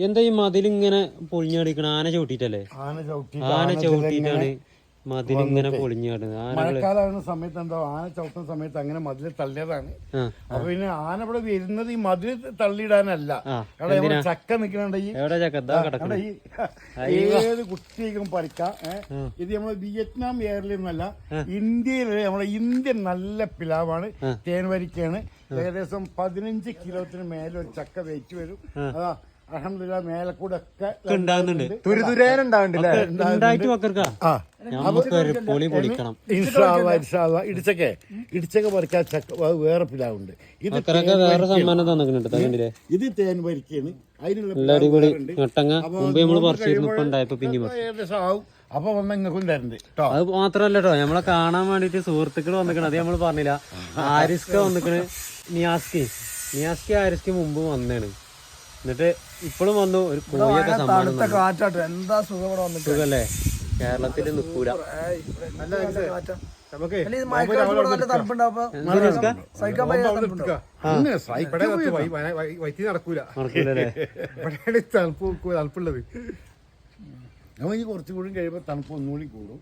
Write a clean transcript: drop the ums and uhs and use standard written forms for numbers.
എന്താ ഈ മതിലിങ്ങനെ പൊളിഞ്ഞടിക്കണ? ആന ചവിട്ടിട്ടല്ലേ? ആന ചവിട്ടിട്ടാണ് മതിലിങ്ങനെ പൊളിഞ്ഞാടുന്നത്. മഴക്കാലാകുന്ന സമയത്ത് എന്താ ആന ചവിട്ടുന്ന സമയത്ത് അങ്ങനെ മതിൽ തള്ളിയതാണ്. അപ്പൊ പിന്നെ ആന ഇവിടെ വരുന്നത് ഈ മതിൽ തള്ളിയിടാനല്ല. ഇവിടെ ചക്ക നിക്കണുണ്ടെങ്കിൽ ഏത് കുട്ടിക്കും പറിക്കാം. ഇത് നമ്മളെ വിയറ്റ്നാം എയറിൽ നിന്നല്ല, ഇന്ത്യയിലെ നമ്മളെ ഇന്ത്യൻ നല്ല പിലാവാണ്, തേൻവരിക്കയാണ്. ഏകദേശം 15 കിലോത്തിന് മേലെ ഒരു ചക്ക വെയിറ്റ് വരും. അതാ അൽഹംദുലില്ലാ മേലെ കൂടെ ഒക്കെ ഇടിച്ചക്ക പറിക്കാൻ ചക്ക വേറെ പിലാവുണ്ട്. ഇത് ഇത് തേൻ വരിക്കയാണ്. ഏകദേശം ആവും. അപ്പൊ വന്ന ഇങ്ങൾക്കും തരണ്ട് കേട്ടോ. അത് മാത്രല്ല കേട്ടോ, നമ്മളെ കാണാൻ വേണ്ടിട്ട് സുഹൃത്തുക്കൾ വന്നിക്കണ. അത് നമ്മള് പറഞ്ഞില്ല. ആരിസ്ക വന്നിക്കണ്. നിയാസ്കി ആരിസ്കി മുമ്പ് വന്നേണ്. എന്നിട്ട് ഇപ്പോഴും വന്നു. ഒരു കോഴിയൊക്കെ സമ്മാനം. എന്താ സുഖല്ലേ? കേരളത്തില് നിക്കൂല. തണുപ്പുള്ളത്. നമുക്ക് കുറച്ചുകൂടി കഴിയുമ്പോൾ തണുപ്പ് ഒന്നുകൂടി കൂടും.